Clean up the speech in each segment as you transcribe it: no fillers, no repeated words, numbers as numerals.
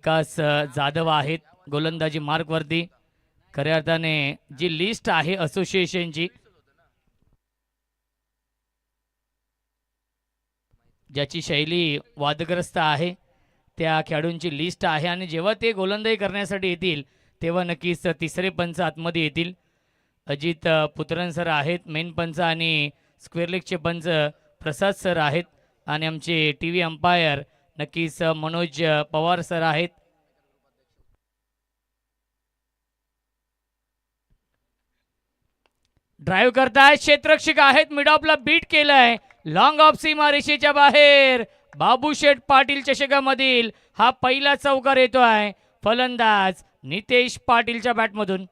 विकास जाधव आहेत गोलंदाजी मार्कवरती. खऱ्या अर्थाने जी लिस्ट आहे असोसिएशनची, ज्याची शैली वादग्रस्त आहे, त्या खेळाडूंची लिस्ट आहे आणि जेव्हा ते गोलंदाजी करण्यासाठी येतील तेव्हा नक्कीच तिसरे पंच आतमध्ये येतील. अजित पुत्रन सर आहेत मेन पंच आणि स्क्वेअर लेगचे पंच प्रसाद सर आहेत आणि आमचे टी व्ही अंपायर नक्कीच मनोज पवार सर आहेत. ड्राईव्ह करतायत क्षेत्ररक्षक आहेत, मिड ऑफला बीट केलंय, लॉंग ऑफ सीमा रेषेच्या बाहेर. बाबूशेठ पाटील चषकामधील हा पहिला चौकार येतोय. फलंदाज नितेश पाटीलच्या बॅटमधून.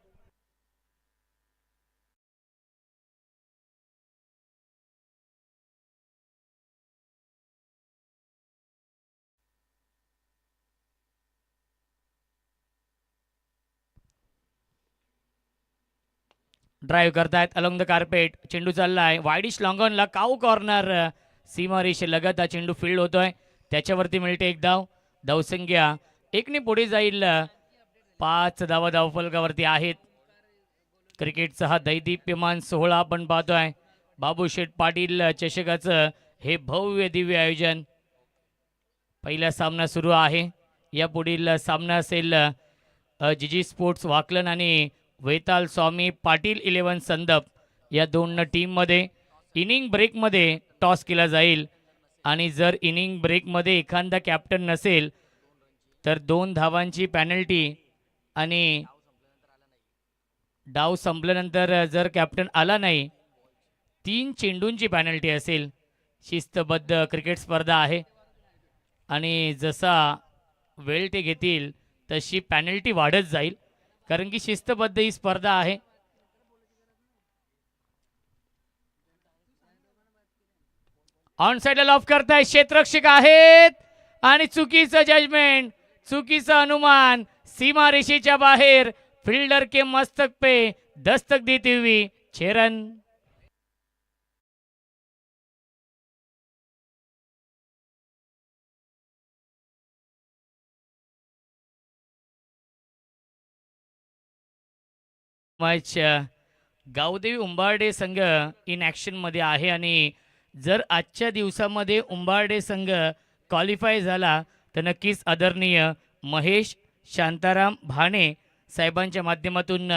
ड्राईव्ह करतायत अलॉंग द कार्पेट. चेंडू चाललाय वाईडिश लॉंगॉनला, काऊ कॉर्नर. सीमा रेषे लगत हा चेंडू फील्ड होतोय, त्याच्यावरती मिळते एक धाव. धावसंख्या एकने पुढे जाईल. 5 धावा धावफलकावरती आहेत. क्रिकेटचा हा दैदिप्यमान सोहळा आपण पाहतोय. बाबूशेठ पाटील चषकाचं हे भव्य दिव्य आयोजन. पहिला सामना सुरू आहे. या पुढील सामना असेल जीजी स्पोर्ट्स वाकलन आणि वेताल स्वामी पाटील 11 संदप या दोन टीममध्ये. इनिंग ब्रेकमध्ये टॉस केला जाईल आणि जर इनिंग ब्रेकमध्ये एखादा कॅप्टन नसेल तर 2 धावांची पॅनल्टी आणि डाव संपल्यानंतर जर कॅप्टन आला नाही 3 चेंडूंची पॅनल्टी असेल. शिस्तबद्ध क्रिकेट स्पर्धा आहे आणि जसा वेळ ते घेतील तशी पॅनल्टी वाढत जाईल, कारण की शिस्तबद्ध ही स्पर्धा आहे. ऑन साइडला लॉफ करताय, क्षेत्ररक्षक आहेत आणि चुकीचं जजमेंट, चुकीचं अनुमान. सीमा रेषेच्या बाहेर. फील्डर के मस्तक पे दस्तक देती हुई 6 रन. मॅच गावदेवी उंबारडे संघ इन ॲक्शन मध्ये आहे आणि जर आजच्या दिवसामध्ये उंबारडे संघ क्वालिफाय झाला तर नक्कीच आदरणीय महेश शांताराम भाणे साहेबांच्या माध्यमातून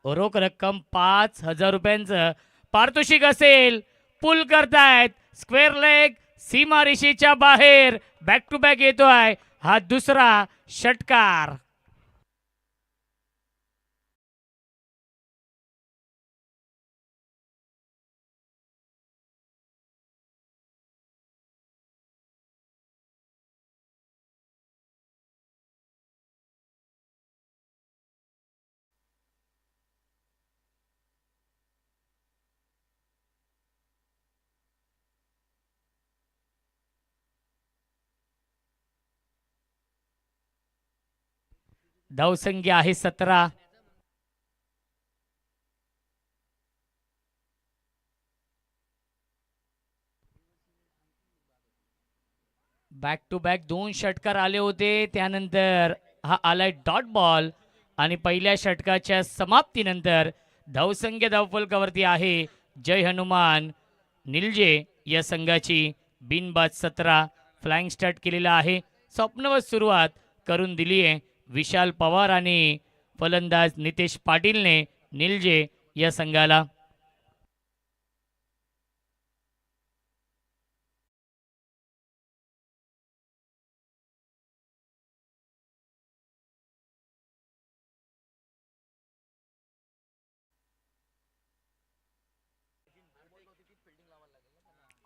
रोख रक्कम 5,000 रुपयांचं पारितोषिक असेल. पुल करतायत स्क्वेअर लेग, सीमा रेषेच्या बाहेर. बॅक टू बॅक येतोय हा दुसरा षटकार. धावसंख्या आहे 17. बॅक टू बॅक 2 षटकार आले होते, त्यानंतर हा आलाय डॉट बॉल आणि पहिल्या षटकाच्या समाप्तीनंतर धावसंख्या धावफलकावरती आहे जय हनुमान निलजे या संघाची. बिनबाद 17. फ्लाइंग स्टार्ट केलेला आहे. स्वप्नवत सुरुवात करून दिली आहे विशाल पवार आणि फलंदाज नितेश पाटीलने निलजे या संघाला.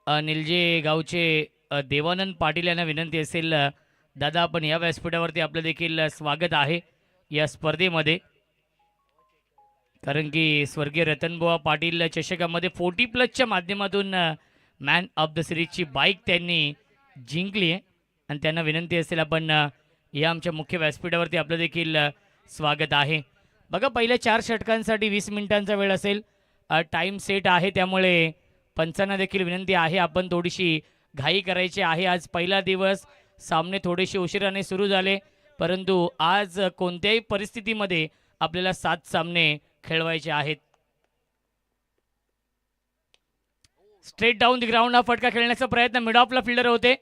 निलजे गावचे देवानंद पाटील यांना विनंती असेल, दादा आपण या व्यासपीठावरती आपलं देखील स्वागत आहे या स्पर्धेमध्ये, कारण की स्वर्गीय रतनबुवा पाटील चषकामध्ये 40+ माध्यमातून मॅन ऑफ द सिरीजची बाईक त्यांनी जिंकली आहे आणि त्यांना विनंती असेल आपण या आमच्या मुख्य व्यासपीठावरती आपलं देखील स्वागत आहे. बघा पहिल्या 4 षटकांसाठी 20 मिनिटांचा वेळ असेल. टाईम सेट आहे, त्यामुळे पंचांना देखील विनंती आहे आपण थोडीशी घाई करायची आहे. आज पहिला दिवस, सामने थोडेसे उशिराने सुरू झाले परंतु आज कोणत्याही परिस्थितीमध्ये आपल्याला 7 सामने खेळवायचे आहेत. स्ट्रेट डाऊन दी ग्राउंड हा फटका खेळण्याचा प्रयत्न मिड ऑफला फिल्डर होते.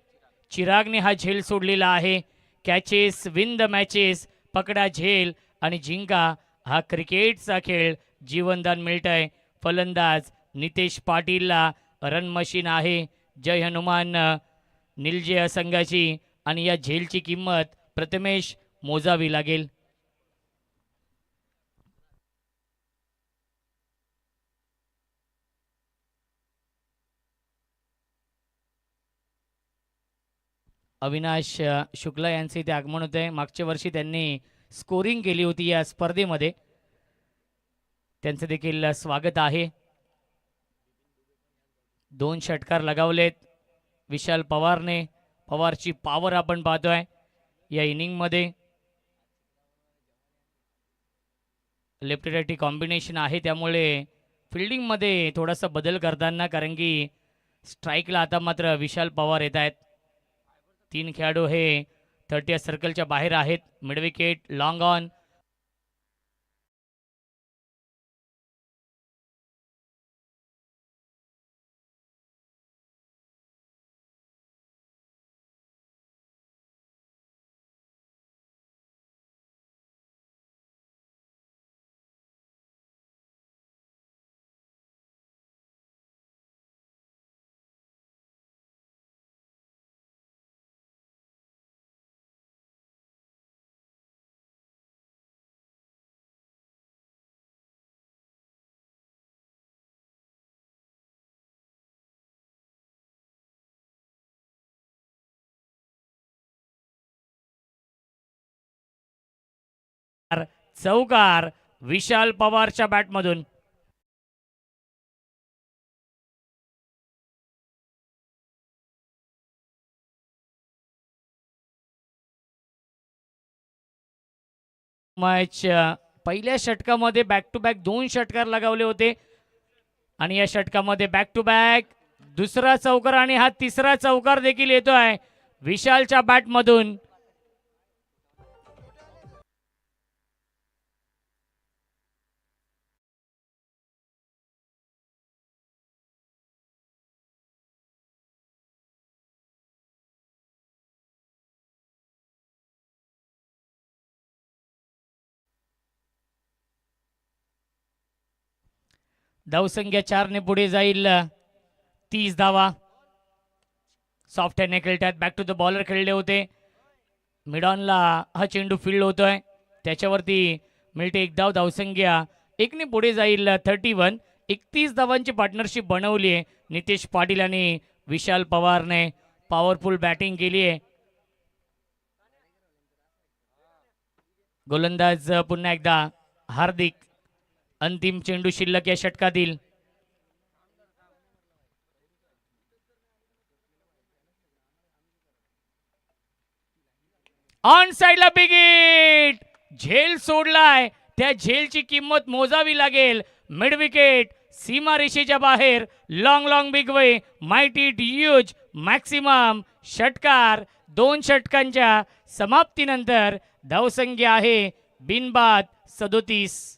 चिरागने हा झेल सोडलेला आहे. कॅचेस विन द मॅचेस, पकडा झेल आणि जिंका हा क्रिकेटचा खेळ. जीवनदान मिळतंय. फलंदाज नितेश पाटीलला रन मशीन आहे. जय हनुमान निलजे संघाची आणि या झेलची किंमत प्रथमेश मोजावी लागेल. अविनाश शुक्ला यांचे इथे आगमन होते. मागच्या वर्षी त्यांनी स्कोरिंग केली होती या स्पर्धेमध्ये. त्यांचे देखील स्वागत आहे. 2 षटकार लगावलेत विशाल पवारने. पवारची पॉवर आपण पाहतोय या इनिंगमध्ये. लेफ्ट राईटी कॉम्बिनेशन आहे, त्यामुळे फिल्डिंगमध्ये थोडासा बदल करताना, कारण की स्ट्राईकला आता मात्र विशाल पवार येत आहेत. 3 खेळाडू हे 30 सर्कलच्या बाहेर आहेत. Mid wicket long on. चौकार विशाल पवारच्या बॅटमधून. मॅच पहिल्या षटकामध्ये बॅक टू बॅक 2 षटकार लगावले होते आणि या षटकामध्ये बॅक टू बॅक दुसरा चौकार आणि हा तिसरा चौकार देखील येतोय विशालच्या बॅटमधून. धावसंख्या 4 ने पुढे जाईल. 30 धावा. सॉफ्ट हँडने खेळतात. बॅक टू द बॉलर खेळले होते. मिडॉनला हा चेंडू फील्ड होतोय, त्याच्यावरती मिळते 1 धाव. धावसंख्या 1 ने पुढे जाईल. 31. 31 धावांची पार्टनरशिप बनवली आहे नितेश पाटील आणि विशाल पवारने. पॉवरफुल बॅटिंग केली आहे. गोलंदाज पुन्हा एकदा हार्दिक. अंतिम चेंडू शिल्लक या षटकातील. ऑन साइडला बिग हिट. झेल सोडलाय. त्या झेलची किंमत मोजावी लागेल. मिड विकेट सीमा रेषेच्या बाहेर. Long long big way mighty huge maximum. षटकार 2 षटकांच्या समाप्तीनंतर धावसंख्या आहे बिनबाद 37.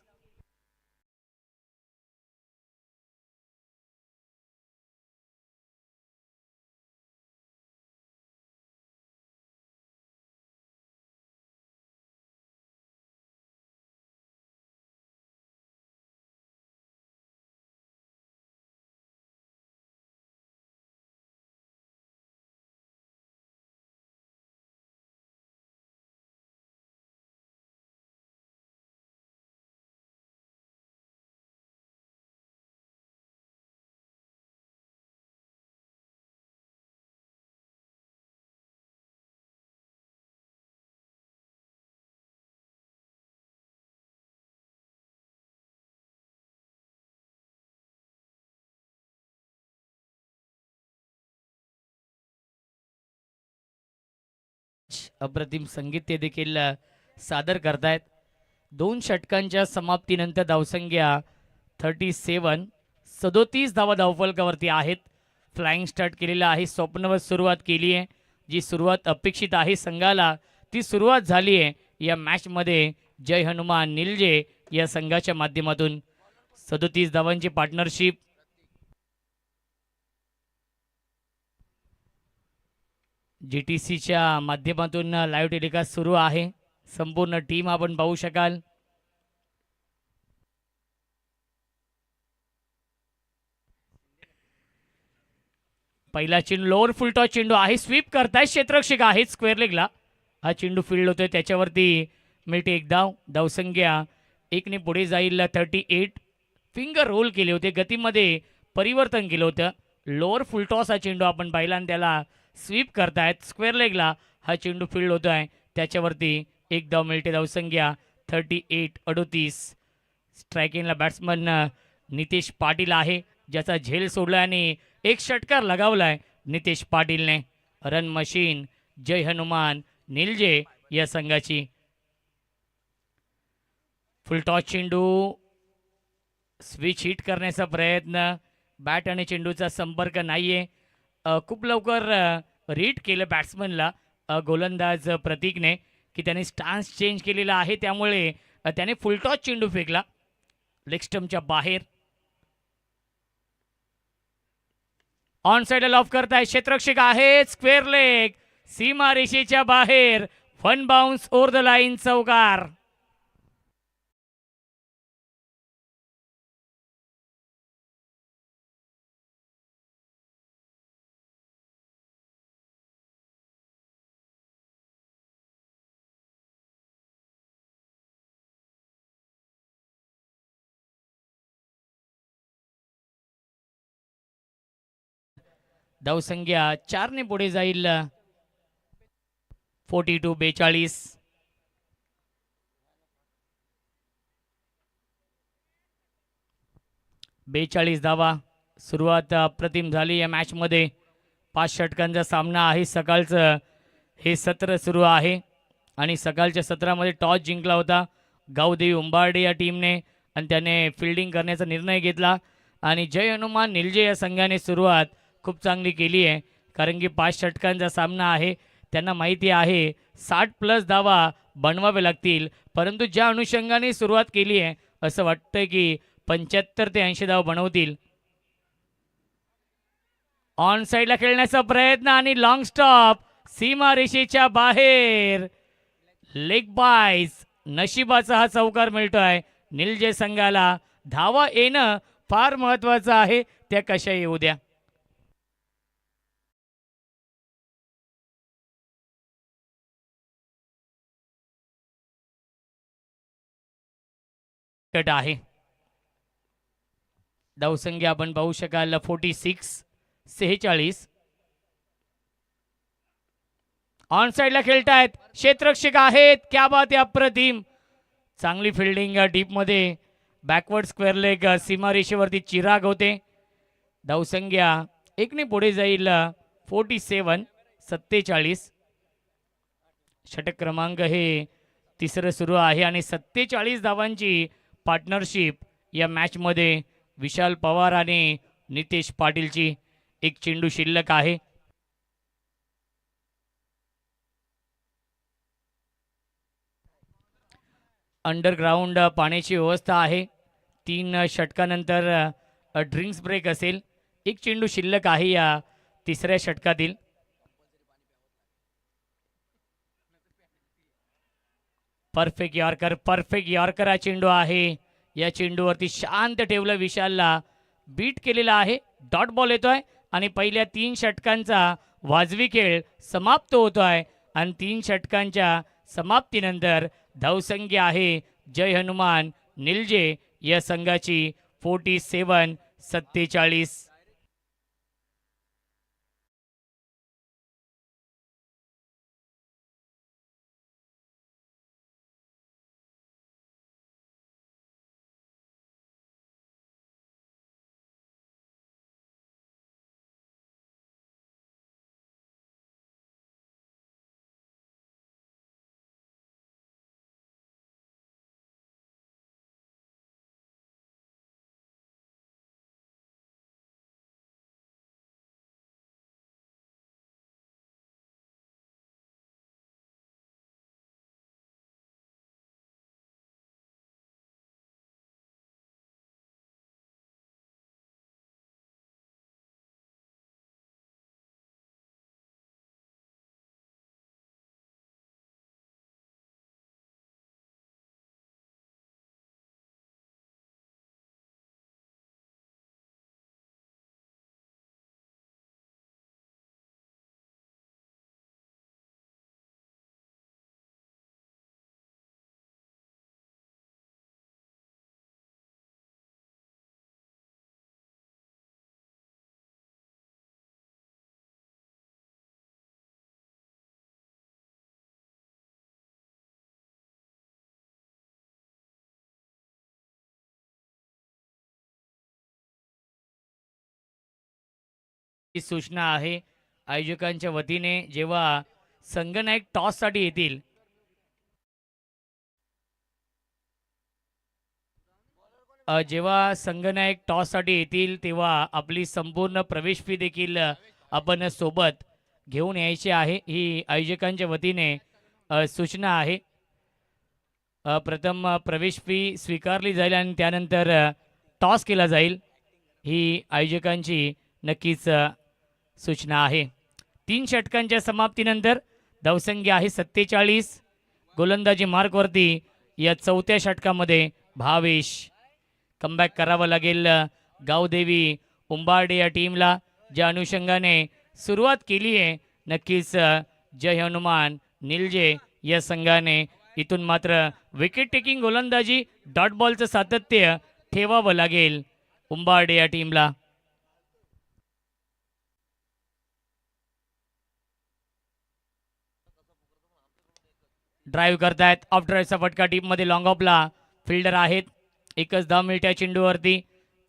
अप्रतिम संगीत ते देखील सादर करतायत. 2 षटकांच्या समाप्तीनंतर धावसंख्या 37. 37 धावा धावफलकावरती आहेत. फ्लाइंग स्टार्ट केलेला आहे. स्वप्नवत सुरुवात केली आहे. जी सुरुवात अपेक्षित आहे संघाला ती सुरुवात झाली आहे या मॅचमध्ये जय हनुमान निलजे या संघाच्या माध्यमातून. 37 धावांची पार्टनरशिप. GTCच्या माध्यमातून लाईव्ह टेलिकास्ट सुरू आहे. संपूर्ण टीम आपण पाहू शकाल. पहिला चेंडू लोअर फुलटॉस चेंडू आहे, स्वीप करताय क्षेत्ररक्षक आहे स्क्वेअर लेगला. हा चेंडू फील्ड होतोय, त्याच्यावरती मिळते एक धाव. धावसंख्या 1ने पुढे जाईल. 38. फिंगर रोल केले होते, गतीमध्ये परिवर्तन केलं होतं. लोअर फुलटॉस हा चेंडू आपण पाहिला आणि त्याला स्वीप करतायत स्क्वेअर लेगला. हा चेंडू फील्ड होतोय, त्याच्यावरती एक धाव मिळते. धावसंख्या 38-38. स्ट्रायकिंगला बॅट्समन नितेश पाटील आहे, ज्याचा झेल सोडला आणि एक षटकार लगावलाय नितेश पाटीलने. रन मशीन जय हनुमान निलजे या संघाची. फुलटॉस चेंडू स्विच हिट करण्याचा प्रयत्न. बॅट आणि चेंडूचा संपर्क नाहीये. खूप लवकर रीड केलं बॅट्समनला गोलंदाज प्रतीकने की त्याने स्टान्स चेंज केलेला आहे, त्यामुळे त्याने फुलटॉस चेंडू फेकला लेग स्टंपच्या बाहेर. ऑन साइड लॉफ करताय क्षेत्ररक्षक आहे स्क्वेअर लेग, सीमा रेषेच्या बाहेर. फन बाउन्स ओव्हर द लाईन, चौकार. धावसंख्या 4ने पुढे जाईल. 42-42. धावा. सुरुवात अप्रतिम झाली या मॅचमध्ये. 5 षटकांचा सामना आहे. सकाळचं हे सत्र सुरू आहे आणि सकाळच्या सत्रामध्ये टॉस जिंकला होता गावदेवी उंबार्डे या टीमने आणि त्याने फिल्डिंग करण्याचा निर्णय घेतला. आणि जय हनुमान निलजे या संघाने सुरुवात खूप चांगली केली आहे, कारण की 5 षटकांचा सामना आहे. त्यांना माहिती आहे 60+ धावा बनवावे लागतील, परंतु ज्या अनुषंगाने सुरुवात केली आहे असं वाटतं की 75 ते 80 धावा बनवतील. ऑन साइडला खेळण्याचा प्रयत्न आणि लॉंग स्टॉप सीमा रेषेच्या बाहेर. Leg bias. नशिबाचा हा चौकार मिळतोय निलजे संघाला. धावा येणं फार महत्वाचं आहे, त्या कशा येऊ द्या. कट आहे. धावसंख्या आपण पाहू शकाल 46-46. ऑन साइडला खेळतायत क्षेत्ररक्षक आहेत. क्या बात आहे, अप्रतिम. चांगली फिल्डिंग डीप मध्ये. बॅकवर्ड स्क्वेअर लेग सीमा रेषेवरती चिराग होते. धावसंख्या 1ने पुढे जाईल. 47-47. षटक क्रमांक हे तिसरं सुरू आहे आणि 47 धावांची पार्टनरशिप या मॅचमध्ये विशाल पवार आणि नितेश पाटीलची. एक चेंडू शिल्लक आहे. अंडरग्राऊंड पाण्याची व्यवस्था आहे. 3 षटकानंतर ड्रिंक्स ब्रेक असेल. एक चेंडू शिल्लक आहे या तिसऱ्या षटकातील. परफेक्ट यॉर्कर हा चेंडू आहे. या चेंडूवरती शांत ठेवलं विशालला. बीट केलेला आहे. डॉट बॉल येतोय आणि पहिल्या 3 षटकांचा वाजवी खेळ समाप्त होतोय आणि 3 षटकांच्या समाप्तीनंतर धावसंख्या आहे जय हनुमान निलजे या संघाची 47-47. ही सूचना आहे आयोजकांच्या वतीने, जेव्हा संघनायक टॉससाठी येतील जेव्हा संघनायक टॉससाठी येतील तेव्हा आपली संपूर्ण प्रवेश फी देखील आपण सोबत घेऊन यायची आहे, ही आयोजकांच्या वतीने सूचना आहे. प्रथम प्रवेश फी स्वीकारली जाईल आणि त्यानंतर टॉस केला जाईल, ही आयोजकांची नक्कीच सूचना आहे. 3 षटकांच्या समाप्तीनंतर धावसंख्या आहे 47. गोलंदाजी मार्कवरती या चौथ्या षटकामध्ये भावेश कमबॅक करावं लागेल गावदेवी उंबारडे या टीमला, ज्या अनुषंगाने सुरुवात केली आहे. नक्कीच जय हनुमान निलजे या संघाने इथून मात्र विकेट टेकिंग गोलंदाजी डॉट बॉलचं सातत्य ठेवावं लागेल उंबारडे या टीमला. ड्राईव्ह करतायत, ऑफ ड्राईव्हचा फटका डीपमध्ये लॉंग ऑफला फिल्डर आहेत. एकच धाव मिळते चेंडूवरती,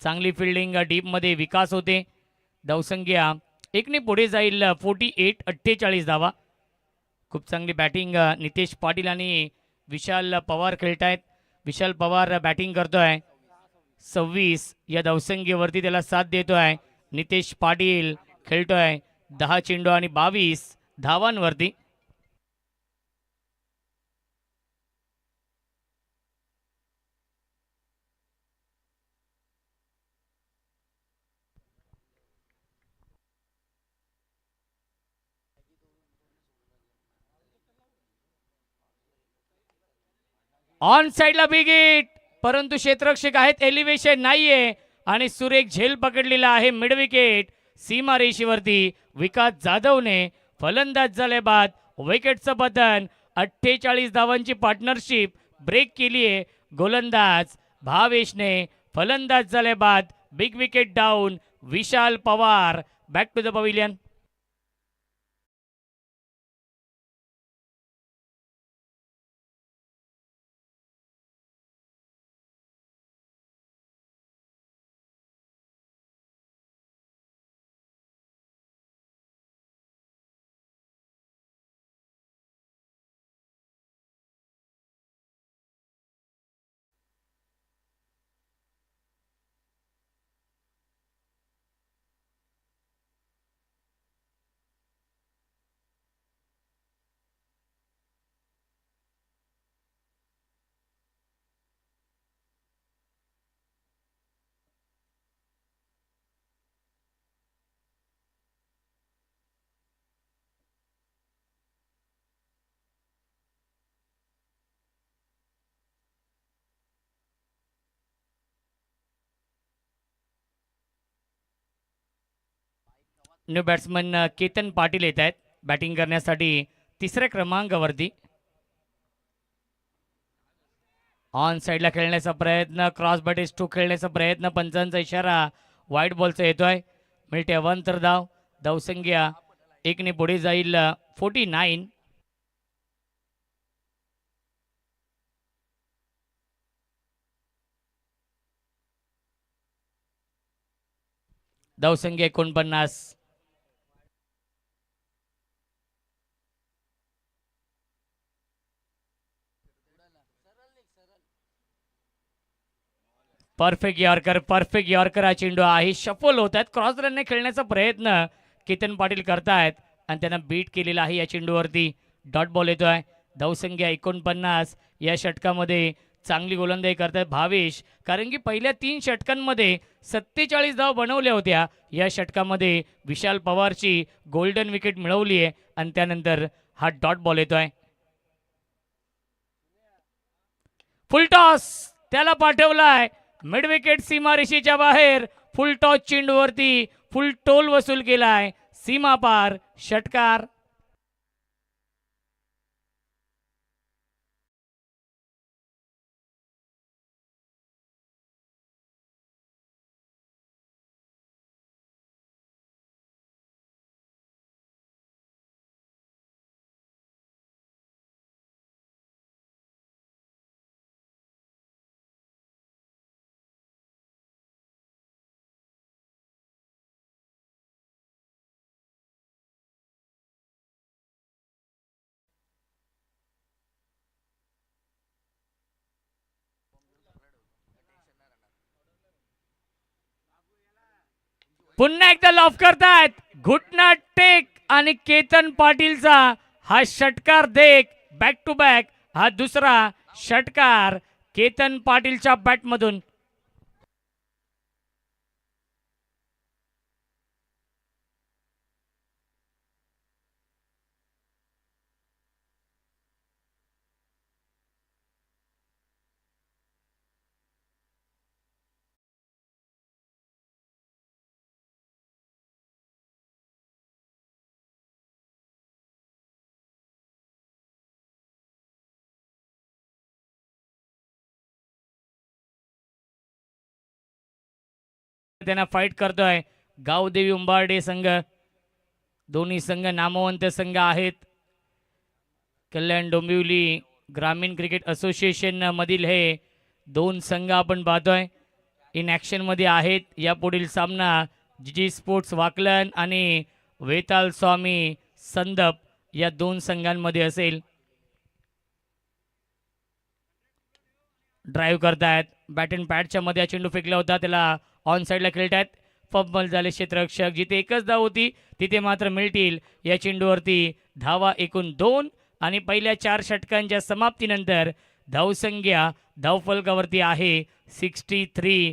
चांगली फिल्डिंग डीपमध्ये विकास होते. धावसंख्या 1ने पुढे जाईल 48 धावा. खूप चांगली बॅटिंग नितेश पाटील आणि विशाल पवार खेळतायत. विशाल पवार बॅटिंग करतोय, 26 या धावसंख्येवरती त्याला साथ देतोय. नितेश पाटील खेळतोय 10 चेंडू आणि 22 धावांवरती. ऑन साइडला बिग हिट, परंतु क्षेत्ररक्षक आहेत, एलिव्हेशन नाहीये आणि सुरेख झेल पकडलेला आहे मिड विकेट सीमारेषेवरती. विकास जाधवने फलंदाज झाले बाद विकेटचं पतन. 48 धावांची पार्टनरशिप ब्रेक केली आहे. गोलंदाज भावेशने फलंदाज झाले बाद. Big wicket down. Vishal Pawar back to the pavilion. New batsman Ketan Patil येत आहेत बॅटिंग करण्यासाठी 3ऱ्या क्रमांकावरती. ऑन साईडला खेळण्याचा प्रयत्न, क्रॉस बॅट टू खेळण्याचा प्रयत्न, पंचांचा इशारा, वाईट बॉलचा येतोय. मिळते अवांतर धाव. धावसंख्या 1ने पुढे जाईल 49. धावसंख्या 49. परफेक्ट यॉर्कर हा चेंडू आहे. शफल होत आहेत, क्रॉस रनने खेळण्याचा प्रयत्न केतन पाटील करतायत आणि त्यांना बीट केलेला आहे. या चेंडूवरती डॉट बॉल येतोय. धावसंख्या 49. या षटकामध्ये चांगली गोलंदाजी करतायत भावेश, कारण की पहिल्या 3 षटकांमध्ये 47 धाव बनवल्या होत्या. या षटकामध्ये विशाल पवारची गोल्डन विकेट मिळवली आहे आणि त्यानंतर हा डॉट बॉल येतोय. फुल टॉस त्याला पाठवलाय मिड विकेट सीमारेषेच्या बाहेर. फुल टॉस चेंडूवरती फुल टोल वसूल केलाय. सीमा पार षटकार. पुन्हा एकदा लॉफ करतायत घुटना टेक आणि केतन पाटीलचा हा षटकार देख बॅक टू बॅक हा दुसरा षटकार केतन पाटीलच्या बॅटमधून. त्यांना फाईट करतोय गावदेवी उंबार्डे संघ. दोन्ही संघ नामवंत संघ आहेत. कल्याण डोंबिवली ग्रामीण क्रिकेट असोसिएशन मधील हे दोन संघ आपण पाहतोय इन ॲक्शन मध्ये आहेत. या पुढील सामना जीजी स्पोर्ट्स वाकलन आणि वेताल स्वामी संदप या दोन संघांमध्ये असेल. ड्राईव्ह करतायत बॅट अँड पॅडच्या मध्ये चेंडू फेकला होता त्याला ऑन साईडला खेळतायत. फबल झाले क्षेत्ररक्षक. जिथे एकच धाव होती तिथे मात्र मिळतील या चेंडूवरती धावा एकूण 2 आणि पहिल्या 4 षटकांच्या समाप्तीनंतर धावसंख्या धावफलकावरती आहे 63.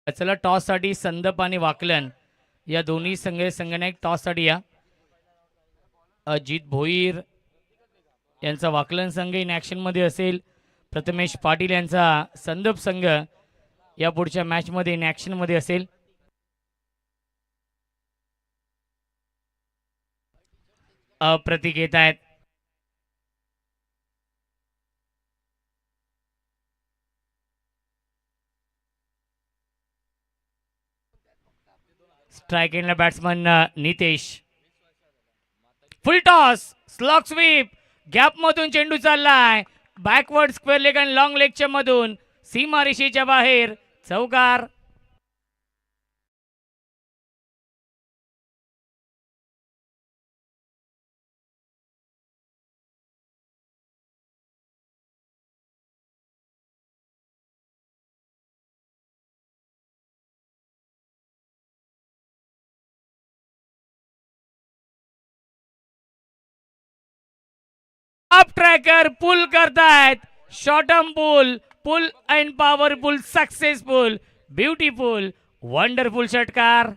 चला टॉससाठी संदप आणि वाकलन या दोन्ही संघनायक टॉससाठी या. अजित भोईर यांचा वाकलन संघ इन ॲक्शन मध्ये असेल. प्रथमेश पाटील यांचा संदप संघ या पुढच्या मॅच मध्ये इन ॲक्शन मध्ये असेल. प्रतीक येत आहेत. स्ट्राइक एंडला batsman Nitesh. Full toss slog sweep gap मधून चेंडू चाललाय बॅकवर्ड स्क्वेअर लेग आणि लॉंग लेगच्या मधून सीमारेषेच्या बाहेर चौकार. अप ट्रॅकर पुल करतायत. Short arm pull and powerful successful beautiful wonderful षटकार.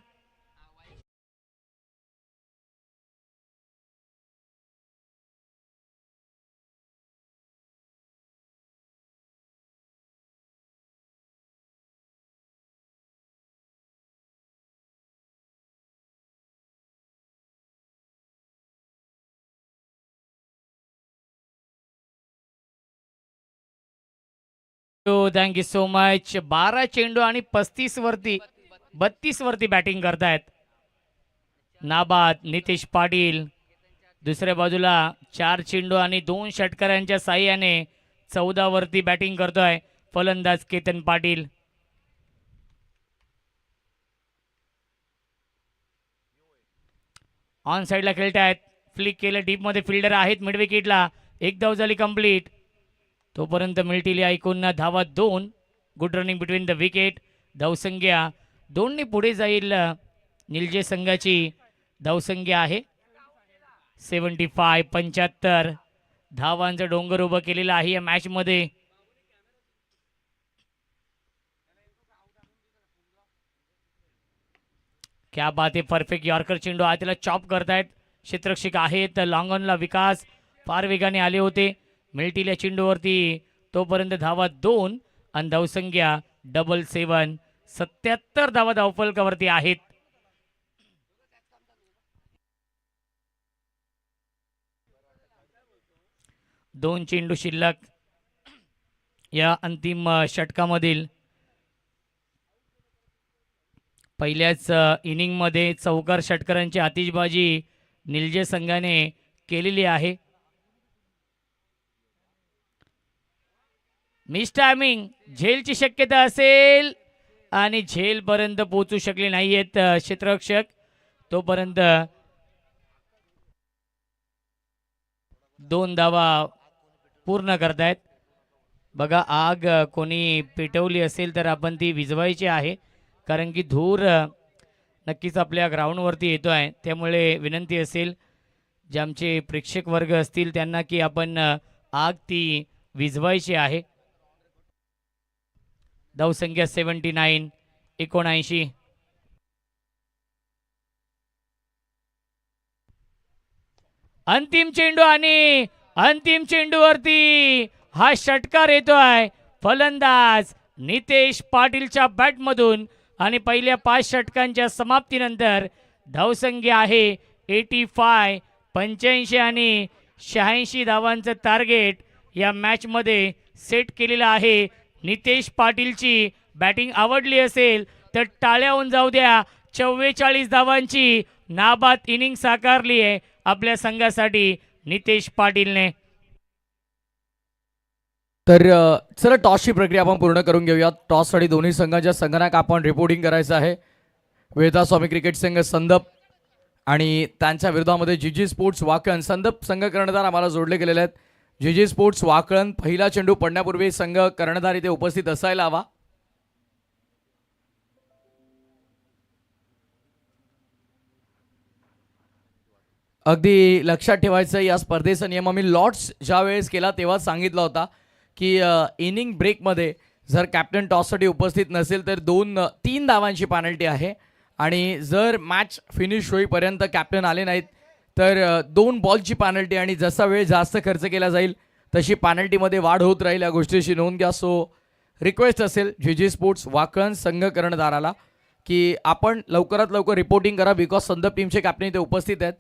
Thank you so much. 12 चेंडू आणि 35 वरती 32 वरती बॅटिंग करतायत नाबाद नितेश पाटील. दुसऱ्या बाजूला 4 चेंडू आणि 2 षटकारांच्या साह्याने 14 वरती बॅटिंग करतोय फलंदाज केतन पाटील. ऑन साईडला खेळतायत. फ्लिक केलं डीप मध्ये फिल्डर आहेत मिड विकेटला. एक धाव झाली कंप्लीट. तोपर्यंत मिळतील या एकूण धावा 2. Good running between the wicket. धावसंख्या 2 पुढे जाईल. निलजे संघाची धावसंख्या आहे 75 धावांचा डोंगर उभं केलेला आहे या मॅच मध्ये. क्या बात आहे. परफेक्ट यॉर्कर चेंडू आहे त्याला चॉप करतायत क्षेत्ररक्षक आहेत. लॉंग ऑनला विकास फार वेगाने आले होते मिळतील या चेंडूवरती. तोपर्यंत धावा 2 आणि धावसंख्या 77. 77 धावा धावफलकावरती आहेत. दोन चेंडू शिल्लक या अंतिम षटकामधील. पहिल्याच इनिंगमध्ये चौकार षटकारांची आतिषबाजी निलजे संघाने केलेली आहे. मिस टायमिंग, झेलची शक्यता असेल आणि झेलपर्यंत पोहोचू शकले नाही आहेत क्षेत्ररक्षक. तोपर्यंत 2 धावा पूर्ण करतायत. बघा, आग कोणी पेटवली असेल तर आपण ती विझवायची आहे, कारण की धूर नक्कीच आपल्या ग्राउंडवरती येतो आहे. त्यामुळे विनंती असेल जे आमचे प्रेक्षक वर्ग असतील त्यांना की आपण आग ती विझवायची आहे. धावसंख्या 79. 79. अंतिम चेंडू आणि अंतिम चेंडूवरती हा षटकार येतोय. फलंदाज नितेश पाटीलच्या बॅटमधून आणि पहिल्या 5 षटकांच्या समाप्तीनंतर धावसंख्या आहे 85. 85 आणि 86 धावांचं टार्गेट या मॅचमध्ये सेट केलेलं आहे. नितेश पाटीलची बॅटिंग आवडली असेल तर टाळ्या होऊन जाऊ द्या. 44 धावांची नाबाद इनिंग साकारली आहे आपल्या संघासाठी नितेश पाटीलने. तर चला टॉसची प्रक्रिया आपण पूर्ण करून घेऊयात. टॉससाठी दोन्ही संघाच्या संघांना आपण रिपोर्टिंग करायचं आहे. वेदास्वामी क्रिकेट संघ संदप आणि त्यांच्या विरोधामध्ये जीजी स्पोर्ट्स वाकण. संदप संघ कर्णधार आम्हाला जोडले गेलेले आहेत. जीजी स्पोर्ट्स वाकण पहिला चेंडू पडण्यापूर्वी संघ कर्णधार इथे उपस्थित असायला हवा. अगदी लक्षात ठेवायचं, या स्पर्धेचा नियम आम्ही लॉर्ड्स ज्या वेळेस केला तेव्हा सांगितला होता की इनिंग ब्रेकमध्ये जर कॅप्टन टॉससाठी उपस्थित नसेल तर 3 धावांची पॅनल्टी आहे. आणि जर मॅच फिनिश होईपर्यंत कॅप्टन आले नाहीत तर 2 बॉलची पॅनल्टी. आणि जसा वेळ जास्त खर्च केला जाईल तशी पॅनल्टीमध्ये वाढ होत राहील. या गोष्टीची नोंद घ्या. सो रिक्वेस्ट असेल जीजी स्पोर्ट्स वाकण संघ कर्णधाराला की आपण लवकरात लवकर रिपोर्टिंग करा, बिकॉज संदप टीमचे कॅप्टन इथे उपस्थित आहेत.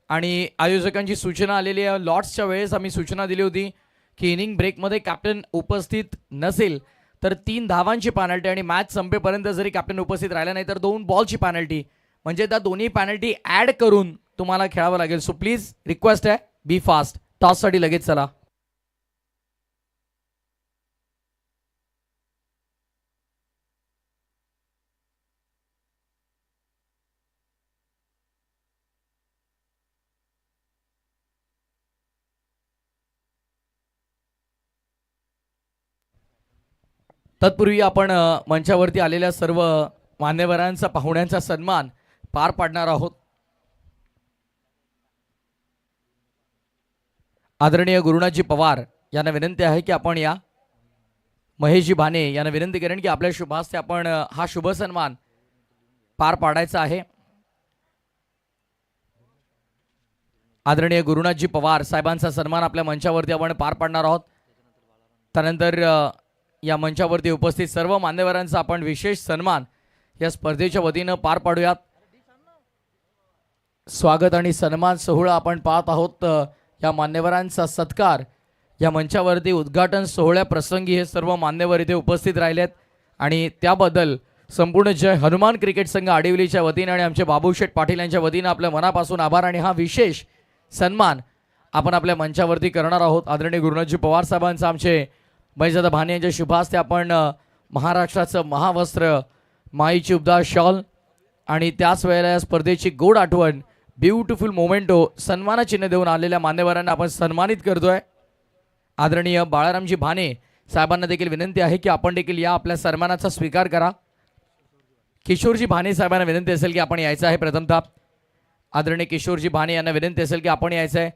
आणि आयोजकांची सूचना आलेली आहे. लॉर्ड्सच्या वेळेस आम्ही सूचना दिली होती की इनिंग ब्रेकमध्ये कॅप्टन उपस्थित नसेल तर 3 धावांची पॅनल्टी. आणि मॅच संपेपर्यंत जरी कॅप्टन उपस्थित राहिला नाही तर 2 बॉलची पॅनल्टी. म्हणजे त्या दोन्ही पॅनल्टी ॲड करून तुम्हाला खेळावं लागेल. सो प्लीज रिक्वेस्ट आहे, बी फास्ट. टॉससाठी लगेच चला. तत्पूर्वी आपण मंचावरती आलेल्या सर्व मान्यवरांचा पाहुण्यांचा सन्मान पार पाडणार आहोत. आदरणीय गुरुनाथजी पवार यांना विनंती आहे की आपण या. महेशजी भाने यांना विनंती करेन की आपल्या शुभास्ते आपण हा शुभ सन्मान पार पाडायचा आहे. आदरणीय गुरुनाथजी पवार साहेबांचा सन्मान आपल्या मंचावरती आपण पार पाडणार आहोत. त्यानंतर या मंचावरती उपस्थित सर्व मान्यवरांचा आपण विशेष सन्मान या स्पर्धेच्या वतीनं पार पाडूयात. स्वागत आणि सन्मान सोहळा आपण पाहत आहोत. या मान्यवरांचा सत्कार या मंचावरती उद्घाटन सोहळ्याप्रसंगी हे सर्व मान्यवर इथे उपस्थित राहिलेत आणि त्याबद्दल संपूर्ण जय हनुमान क्रिकेट संघ आडिवलीच्या वतीने आणि आमचे बाबूशेठ पाटील यांच्या वतीनं आपल्या मनापासून आभार. आणि हा विशेष सन्मान आपण आपल्या मंचावरती करणार आहोत. आदरणीय गुरुनाथजी पवार साहेबांचा आमचे महेशदादा भाने यांच्या शुभास्ते आपण महाराष्ट्राचं महावस्त्र, माईची उबदार शॉल आणि त्याच वेळेला या स्पर्धेची गोड आठवण, ब्युटिफुल मोमेंटो सन्मान चिन्ह देऊन आलेल्या मान्यवरांना आपण सन्मानित करतोय. आदरणीय बाळारामजी भाने साहेबांना देखील विनंती आहे की आपण देखील या आपल्या सन्मानाचा स्वीकार करा. किशोरजी भाने साहेबांना विनंती असेल की आपण यायचं आहे. प्रथमतः आदरणीय किशोरजी भाने यांना विनंती असेल की आपण यायचं आहे.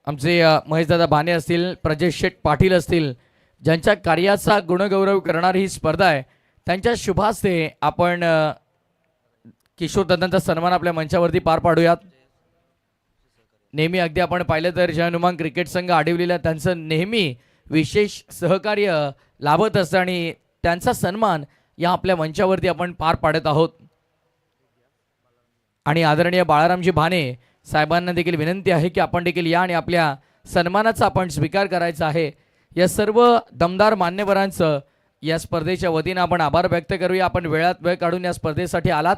आमचे महेशदादा भाने असतील, प्रजेश शेठ पाटील असतील, ज्यांच्या कार्याचा गुणगौरव करणारी ही स्पर्धा आहे, त्यांच्या शुभास्ते आपण किशोर दादांचा सन्मान आपल्या मंचावरती पार पाडूयात. नेहमी अगदी आपण पाहिलं तर जय हनुमान क्रिकेट संघ आडिवलीला त्यांचं नेहमी विशेष सहकार्य लाभत असतं आणि त्यांचा सन्मान या आपल्या मंचावरती आपण पार पाडत आहोत. आणि आदरणीय बाळारामजी भाने साहेबांना देखील विनंती आहे की आपण देखील या आणि आपल्या सन्मानाचा आपण स्वीकार करायचा आहे. या सर्व दमदार मान्यवरांचं या स्पर्धेच्या वतीनं आपण आभार व्यक्त करूया. आपण वेळात वेळ काढून या स्पर्धेसाठी आलात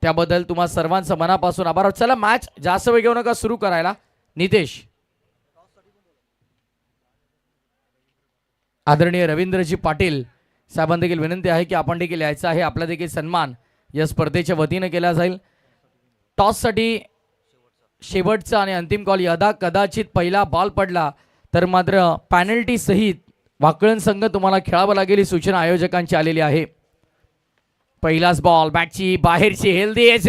त्याबद्दल तुम्हा सर्वांचं मनापासून आभार. चला मॅच जास्त वेळ घेऊ नका, सुरू करायला. नितेश. आदरणीय रवींद्रजी पाटील साहेबांना देखील विनंती आहे की आपण देखील यायचं आहे. आपला देखील सन्मान या स्पर्धेच्या वतीनं केला जाईल. टॉससाठी शेवटचा आणि अंतिम कॉल. यदा कदाचित पहिला बॉल पडला तर मात्र पॅनल्टी सहित वाकळण संघ तुम्हाला खेळावं लागेल ही सूचना आयोजकांची आलेली आहे. पहिलाच बॉल बॅटची बाहेरची हेल्दी एज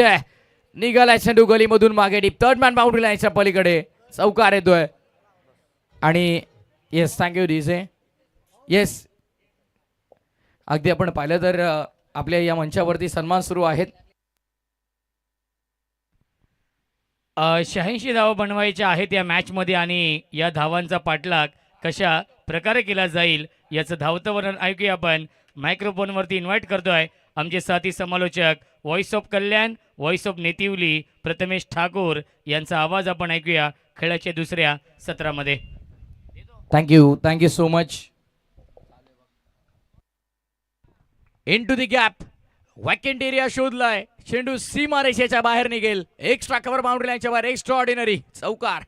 निघाला चेंडू गलीमधून मागे डीप थर्ड मॅन बाउंड्री लाईनच्या पलीकडे चौकार येतोय. आणि येस थँक्यू डीजे. येस अगदी आपण पाहिलं तर आपल्या या मंचावरती सन्मान सुरू आहेत. 86 धावा बनवायच्या आहेत या मॅचमध्ये आणि या धावांचा पाठलाग कशा प्रकारे केला जाईल याचं धावतं वर्णन ऐकूया. आपण मायक्रोफोनवरती इन्व्हाइट करतोय आमचे साथी समालोचक voice of Kalyan, voice of Netivali Prathamesh Thakur यांचा आवाज आपण ऐकूया खेळाच्या दुसऱ्या सत्रामध्ये. Thank you so much. In to the gap vacant area शोधलाय. चेंडू सीमा रेषेच्या बाहेर निघेल. एक्स्ट्रा कव्हर बाउंड्री लाईनच्या बाहेर एक्स्ट्रा ऑर्डिनरी चौकार.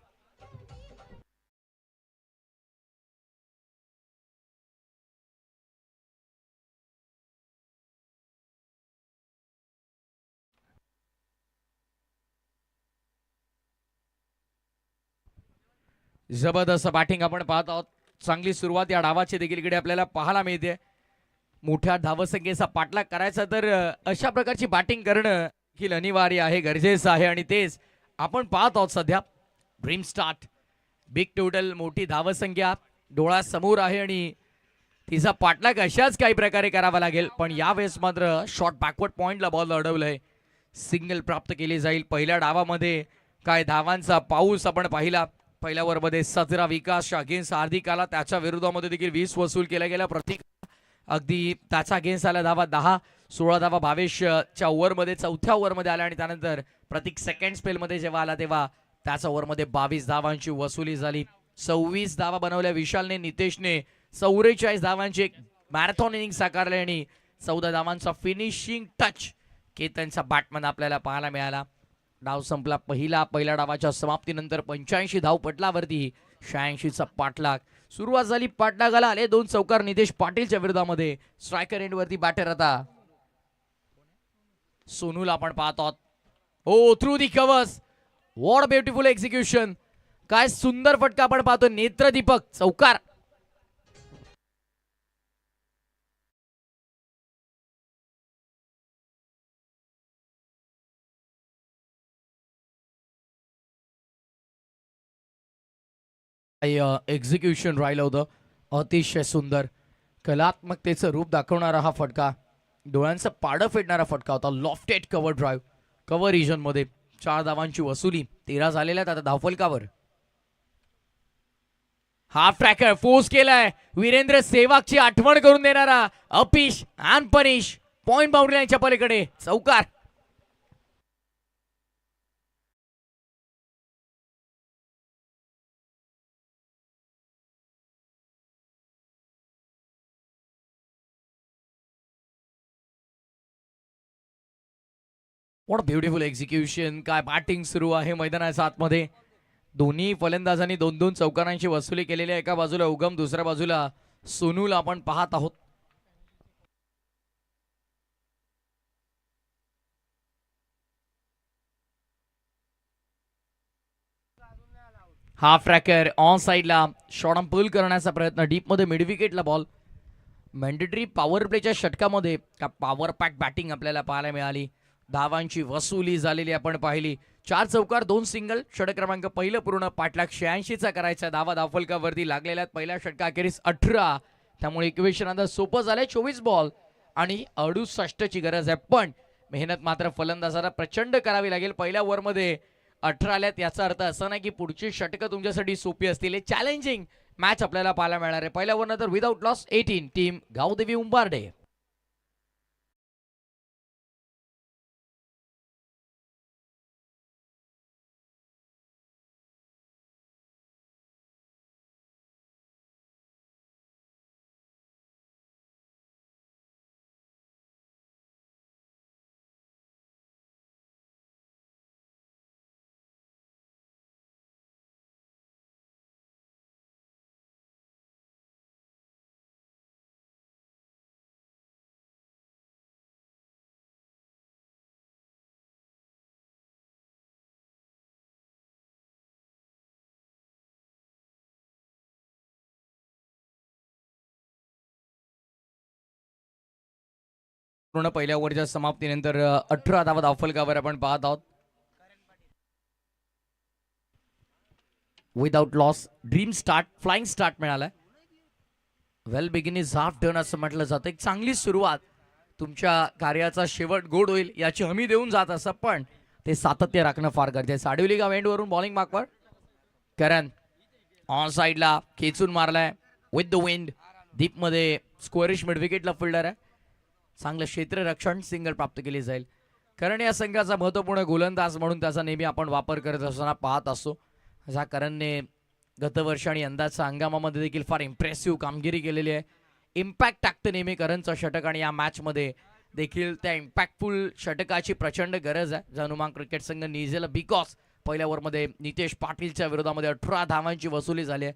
जबरदस्त बॅटिंग आपण पाहत आहोत. चांगली सुरुवात या डावाची देखील इकडे आपल्याला पाहायला मिळते. मोठ्या धावसंख्येचा पाठलाग करायचा तर अशा प्रकारची बॅटिंग करणं ही अनिवार्य आहे, गरजेचं आहे. आणि तेच आपण पाहत आहोत सध्या. ड्रीम स्टार्ट बिग टोटल, मोठी धावसंख्या डोळा समोर आहे आणि तिचा पाठलाग अशाच काही प्रकारे करावा लागेल. पण यावेळेस मात्र शॉर्ट बॅकवर्ड पॉइंटला बॉल अडवलंय. सिंगल प्राप्त केली जाईल. पहिल्या डावामध्ये काय धावांचा पाऊस आपण पाहिला. पहिल्या ओव्हरमध्ये 17 विकासच्या अगेन्स्ट हार्दिक आला. त्याच्या विरोधामध्ये देखील 20 वसूल केल्या गेल्या. प्रतीक अगदी त्याचा अगेन्स्ट आला धावा 10. 16 धावा भावेशच्या ओव्हरमध्ये चौथ्या ओव्हरमध्ये आल्या आणि त्यानंतर प्रतीक सेकंड स्पेलमध्ये जेव्हा आला तेव्हा त्याच्या ओव्हरमध्ये 22 धावांची वसुली झाली. 26 धावा बनवल्या विशालने. नितेशने 44 धावांची एक मॅरेथॉन इनिंग साकारली आणि 14 धावांचा फिनिशिंग टच केतनचा बॅटमन आपल्याला पाहायला मिळाला. डाव संपला पहिल्या डावाच्या समाप्तीनंतर 85 धावपटलावरती 86चा पाठलाग. सुरुवात झाली, पाठलागाला आले 2 चौकार नितेश पाटीलच्या विरोधामध्ये. स्ट्रायकर एंडवरती बॅटर आता सोनूला आपण पाहत आहोत. Oh through the covers, what beautiful execution. काय सुंदर फटका आपण पाहतो. नेत्रदीपक चौकार. एक्झिक्युशन राहिलं होतं. अतिशय सुंदर कलात्मकतेचं रूप दाखवणारा हा फटका, डोळ्यांचं पाडं फेडणारा फटका होता. Lofted cover drive cover region मध्ये 4 धावांची वसुली. 13 झालेल्या आहेत आता धावफलकावर. हाफ ट्रॅकर फोर्स केलाय. वीरेंद्र सेवागची आठवण करून देणारा uppish and punish point boundary लाईनच्या पलीकडे चौकार. What beautiful execution. काय बॅटिंग सुरू आहे मैदानाच्या आतमध्ये. दोन्ही फलंदाजांनी 2-2 चौकारांची वसुली केलेली आहे. एका बाजूला उगम, दुसऱ्या बाजूला सोनूला आपण पाहत आहोत. हाफ ट्रॅकर ऑन साइडला शॉर्ट पुल करण्याचा प्रयत्न. डीप मध्ये मिड विकेटला बॉल. मॅन्डेटरी पॉवर प्लेच्या षटकामध्ये का पॉवर पॅक बॅटिंग आपल्याला पाहायला मिळाली. धावांची वसुली झालेली आपण पाहिली. 4 चौकार 2 सिंगल. षटक क्रमांक पहिलं पूर्ण. पाठलाग 86चा करायचा. धावा धावफलकावरती लागलेल्या पहिल्या षटकाखेरीस 18. त्यामुळे इक्वेशन आता सोपं झालंय. 24 बॉल आणि 68ची गरज आहे. पण मेहनत मात्र फलंदाजाला प्रचंड करावी लागेल. पहिल्या ओव्हरमध्ये 18 आल्यात, याचा अर्थ असा नाही की पुढची षटकं तुमच्यासाठी सोपी असतील. चॅलेंजिंग मॅच आपल्याला पाहायला मिळणार आहे. पहिल्या ओव्हर नंतर विदाउट लॉस 18 टीम गावदेवी उंबारडे. पूर्ण पहिल्या ओव्हरच्या समाप्तीनंतर 18 धावा धावफलकावर आपण पाहत आहोत. Without loss dream start, flying start मिळालाय. वेल बिगिन इज हाफ डन असं म्हटलं जातं. एक चांगली सुरुवात, तुमच्या कार्याचा शेवट गोड होईल याची हमी देऊन जात असं, पण ते सातत्य राखणं फार गरजेचं. साडवली गाव एंडवरून बॉलिंग मार्कवर करण ऑन साईडला खेचून मारलाय विथ द विंड. डीपमध्ये स्क्वेरिश मिड विकेटला फिल्डर आहे. चांगलं क्षेत्ररक्षण, सिंगल प्राप्त केली जाईल. कारण या संघाचा महत्त्वपूर्ण गोलंदाज म्हणून त्याचा नेहमी आपण वापर करत असताना पाहत असतो. ज्या करणने गतवर्षी आणि यंदाच्या हंगामामध्ये देखील फार इम्प्रेसिव्ह कामगिरी केलेली आहे. इम्पॅक्ट टाकतं नेहमी करणचं षटक, आणि या मॅचमध्ये देखील त्या इम्पॅक्टफुल षटकाची प्रचंड गरज आहे. जानुमान क्रिकेट संघ निजेला बिकॉज पहिल्या ओव्हरमध्ये नितेश पाटीलच्या विरोधामध्ये 18 धावांची वसुली झाली आहे.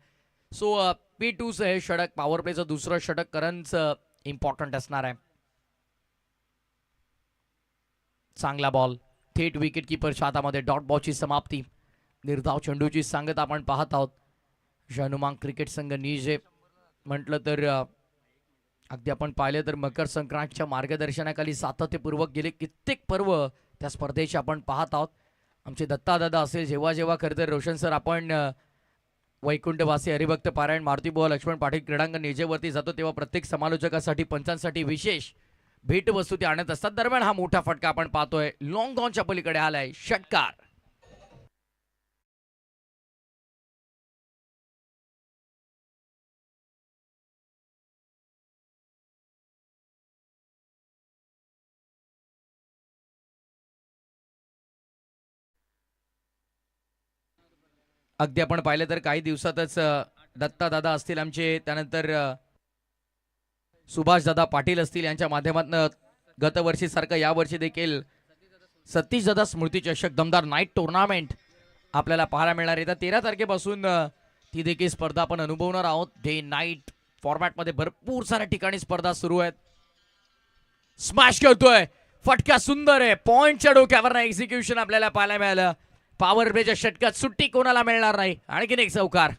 सो P2चं हे षटक, पॉवर प्लेचं दुसरं षटक करणचं इम्पॉर्टंट असणार आहे. चांगला बॉल थेट विकेट किपरच्या हातामध्ये. डॉट बॉलची समाप्ती, निर्धाव चेंडूची सांगत आपण पाहत आहोत. जानुमान क्रिकेट संघ निजे म्हटलं तर अगदी आपण पाहिलं तर मकर संक्रांतच्या मार्गदर्शनाखाली सातत्यपूर्वक गेले कित्येक पर्व त्या स्पर्धेचे आपण पाहत आहोत. आमचे दत्तादादा असेल, जेव्हा जेव्हा खरं तर रोशन सर आपण वैकुंठवासी हरिभक्त पारायण मारुती बुवा लक्ष्मण पाटील क्रीडांगण निजेवरती जातो, तेव्हा प्रत्येक समालोचकासाठी, पंचांसाठी विशेष भेटवस्तू ते आणत असतात. दरम्यान हा मोठा फटका आपण पाहतोय, लॉंग ऑनच्या पलीकडे आलाय षटकार. अगदी आपण पाहिलं तर काही दिवसातच दत्ता दादा असतील आमचे, त्यानंतर सुभाष दादा पाटील असतील, यांच्या माध्यमातून गतवर्षी सारखं यावर्षी देखील सतीश दादा स्मृती चषक दमदार नाईट टुर्नामेंट आपल्याला पाहायला मिळणार आहे. 13 तारखेपासून ती देखील स्पर्धा आपण अनुभवणार आहोत. डे नाईट फॉर्मॅटमध्ये भरपूर साऱ्या ठिकाणी स्पर्धा सुरू आहेत. स्मॅश करतोय फटका, सुंदर आहे. पॉइंटच्या डोक्यावर एक्झिक्युशन आपल्याला पाहायला मिळालं. पॉवर प्लेच्या षटकात सुट्टी कोणाला मिळणार नाही. आणखीन एक चौकार.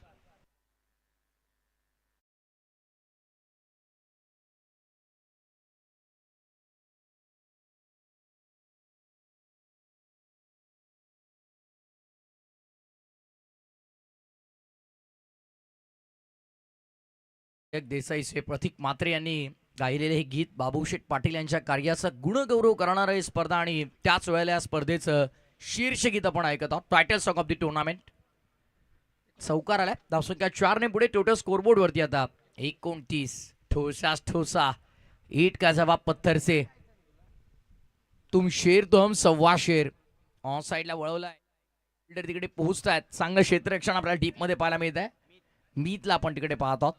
देसाईचे प्रतीक म्हात्रे यांनी गायलेले हे गीत बाबूशेठ पाटील यांच्या कार्याचा गुणगौरव करणारं ही स्पर्धा, आणि त्याच वेळेला या स्पर्धेचं शीर्ष गीत आपण ऐकत आहोत. Title song of the tournament. चौकार आलाय. धावसंख्या 4 ने पुढे. टोटल स्कोरबोर्ड वरती आता 29. ठोसा ठोसा, ईट का जवाब पत्थर से, तुम शेर तो हम सव्वा शेर. ऑन साईडला वळवलाय, फिल्डर तिकडे पोहोचतायत. चांगलं क्षेत्ररक्षण आपल्याला डीप मध्ये पाहायला मिळत आहे. मीतला आपण तिकडे पाहत आहोत.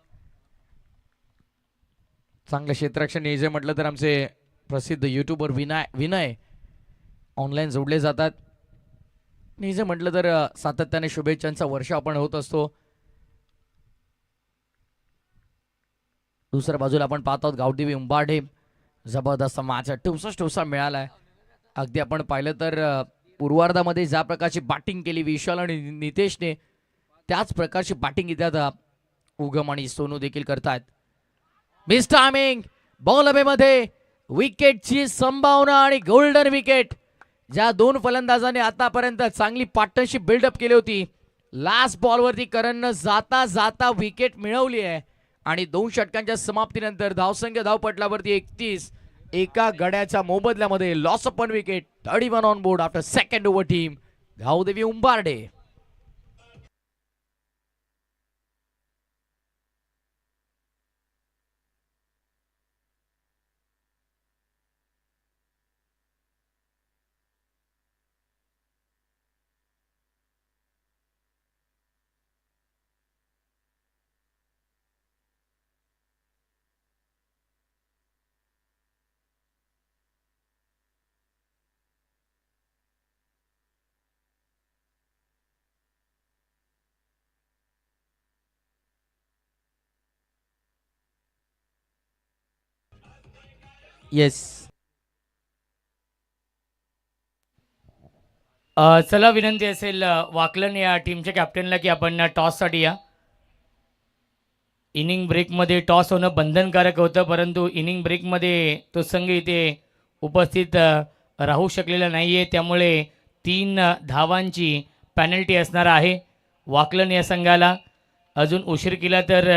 चांगलं क्षेत्ररक्षण यायचं म्हटलं तर आमचे प्रसिद्ध युट्यूबर विनय ऑनलाईन जोडले जातात. निजे म्हटलं तर सातत्याने शुभेच्छांचा वर्षा आपण होत असतो. दुसऱ्या बाजूला आपण पाहत आहोत गावदेवी उंबारडे. जबरदस्त मॅच, ठोसा मिळालाय. अगदी आपण पाहिलं तर पूर्वार्धामध्ये ज्या प्रकारची बॅटिंग केली विशाल आणि नितेशने, त्याच प्रकारची बॅटिंग इथे उगम आणि सोनू देखील करतायत. मिस टायमिंग, बॉल हवेमध्ये, विकेटची संभावना आणि गोल्डन विकेट. ज्या दोन फलंदाजांनी आतापर्यंत चांगली पार्टनरशिप बिल्डअप केली होती, लास्ट बॉलवरती करणनं जाता जाता विकेट मिळवली आहे. आणि 2 षटकांच्या समाप्तीनंतर धावसंख्या धावपटलावरती 31. एका गड्याच्या मोबदल्यामध्ये loss of 1 wicket. 31 on board after second over team Gavdevi Umbarde. Yes. चला विनंती असेल वाकलन या टीमच्या कॅप्टनला की आपण टॉससाठी या. इनिंग ब्रेकमध्ये टॉस होणं बंधनकारक होतं, परंतु इनिंग ब्रेकमध्ये तो संघ इथे उपस्थित राहू शकलेला नाही आहे, त्यामुळे 3 धावांची पॅनल्टी असणार आहे वाकलन या संघाला. अजून उशीर केला तर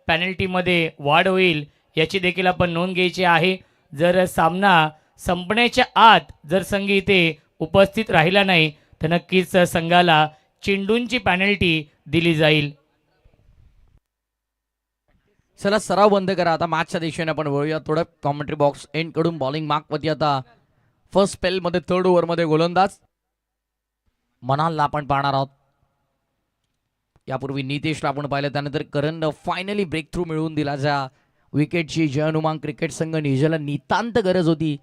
पॅनल्टीमध्ये वाढ होईल, याची देखील आपण नोंद घ्यायची आहे. जर सामना संपण्याच्या आत जर संघ इथे उपस्थित राहिला नाही तर नक्कीच संघाला चेंडूंची पॅनल्टी दिली जाईल. चला सराव बंद करा आता. मॅचच्या दिशेने आपण वळूया थोडं. कॉमेंट्री बॉक्स एंड कडून बॉलिंग मार्कवरती आता फर्स्ट स्पेलमध्ये 3rd ओव्हरमध्ये गोलंदाज मनालला आपण पाहणार आहोत. यापूर्वी नितेशला आपण पाहिलं, त्यानंतर करणनं फायनली ब्रेक थ्रू मिळवून दिला. ज्या विकेटची जय हनुमान क्रिकेट संघ निजाला नितांत गरज होती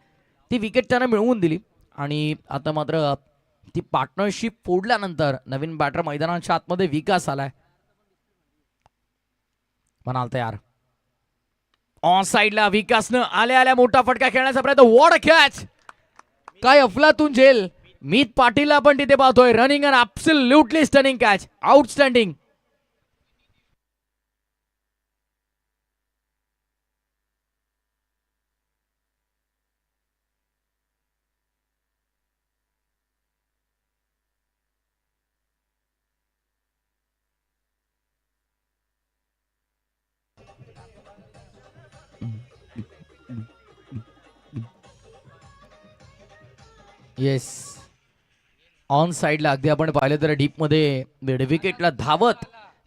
ती विकेट त्यानं मिळवून दिली. आणि आता मात्र ती पार्टनरशिप फोडल्यानंतर नवीन बॅटर मैदानाच्या आतमध्ये विकास आलाय. म्हणाल तयार ऑन साइडला विकासनं आल्या आल्या मोठा फटका खेळण्याचा प्रयत्न. What a catch. काय अफलातून झेल. मीत पाटीलला आपण तिथे पाहतोय. Running and absolutely stunning catch. Outstanding. Yes. On साइडला अगदी आपण पाहिलं तर डीपमध्ये मिड विकेटला धावत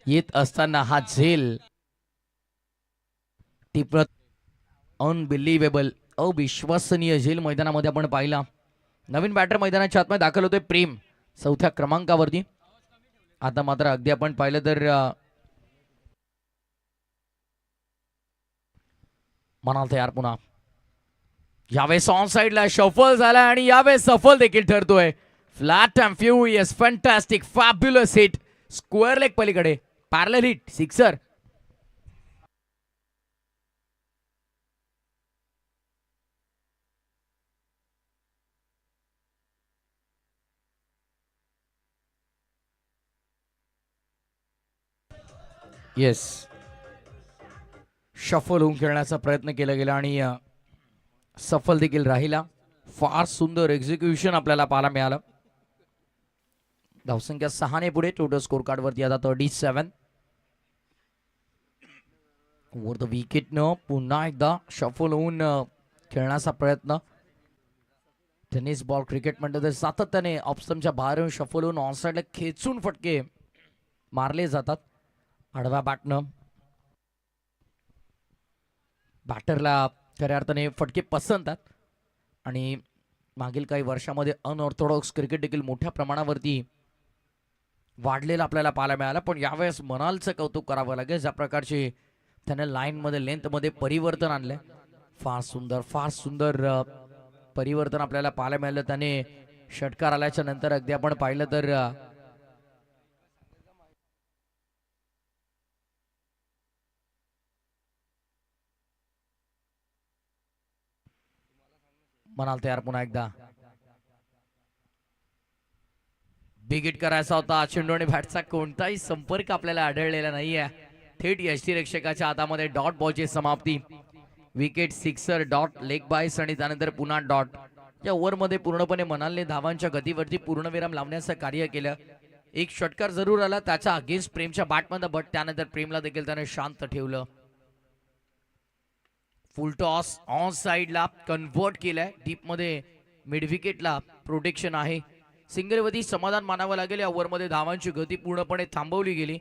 येत असताना हा झेल टिपत अनबिलिव्हेबल अविश्वसनीय झेल मैदानामध्ये आपण पाहिला. नवीन बॅटर मैदानाच्या आतमध्ये दाखल होतोय प्रेम 4थ्या क्रमांकावरती. आता मात्र अगदी आपण पाहिलं तर म्हणाल तयार पुन्हा. यावेळेस ऑन साइडला शफल झाला आणि यावेळेस सफल देखील ठरतोय. Flat and furious fantastic fabulous hit. Square leg पलीकडे parallel hit sixer. Yes. Shuffle होऊन खेळण्याचा प्रयत्न केला गेला आणि सफल देखील राहिला. फार सुंदर एक्झिक्युशन आपल्याला पाहायला मिळालं. धावसंख्या 6 ने पुढे. टोटल स्कोर कार्ड वरती आता 37. वर द विकेटनं पुन्हा एकदा शफल होऊन खेळण्याचा प्रयत्न. टेनिस बॉल क्रिकेट म्हणतात तर सातत्याने ऑप्शनच्या बाहेर येऊन शफल होऊन ऑनसाइडला खेचून फटके मारले जातात आडव्या बॅटनं. बॅटरला खऱ्या अर्थाने फटके पसंतात आणि मागील काही वर्षामध्ये अनऑर्थोडॉक्स क्रिकेट देखील मोठ्या प्रमाणावरती वाढलेलं आपल्याला पाहायला मिळालं. पण यावेळेस मनालचं कौतुक करावं लागेल, ज्या प्रकारचे त्याने लाईनमध्ये लेंथमध्ये परिवर्तन आणलंय. फार सुंदर परिवर्तन आपल्याला पाहायला मिळालं. त्याने षटकार आल्याच्या नंतर अगदी आपण पाहिलं तर म्हणाल तयार पुन्हा एकदा बिग हिट करायचा होता. चेंडू आणि बॅटचा कोणताही संपर्क आपल्याला आढळलेला नाहीये. थेट यष्टीरक्षकाच्या हातामध्ये डॉट बॉलची समाप्ती. विकेट सिक्सर डॉट लेग बाईस आणि त्यानंतर पुन्हा डॉट. या ओव्हरमध्ये पूर्णपणे मनालने धावांच्या गतीवरती पूर्णविराम लावण्याचं कार्य केलं. एक षटकार जरूर आला त्याच्या अगेन्स्ट प्रेमच्या बॅटमध्ये, बट त्यानंतर प्रेमला देखील त्याने शांत ठेवलं. फुल टॉस ऑन साइडला कन्व्हर्ट केलाय. डीप मध्ये मिड विकेटला प्रोटेक्शन आहे. सिंगलवरती समाधान मानावं लागेल. या ओव्हरमध्ये धावांची गती पूर्णपणे थांबवली गेली.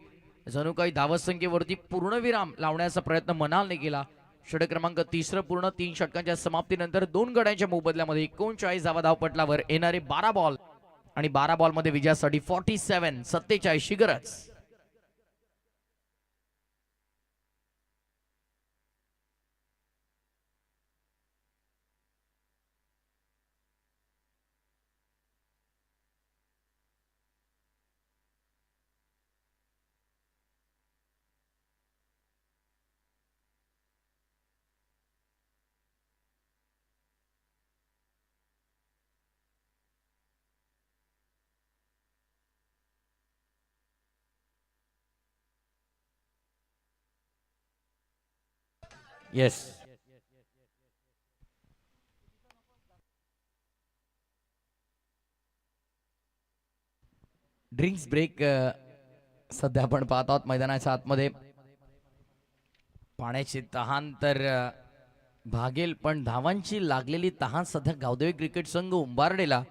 जणू काही धावसंख्येवरती पूर्णविराम लावण्याचा प्रयत्न मनालने केला. षटक क्रमांक 3 पूर्ण. 3 षटकांच्या समाप्तीनंतर 2 गड्यांच्या मोबदल्यामध्ये 39 धावा धावपटलावर येणारे 12 बॉल आणि 12 बॉलमध्ये विजयासाठी 47 ची गरज. येस, ड्रिंक्स ब्रेक सध्या आपण पाहत आहोत मैदानाच्या आतमध्ये. पाण्याची तहान तर भागेल, पण धावांची लागलेली तहान सध्या गावदेवी क्रिकेट संघ उंबारडेला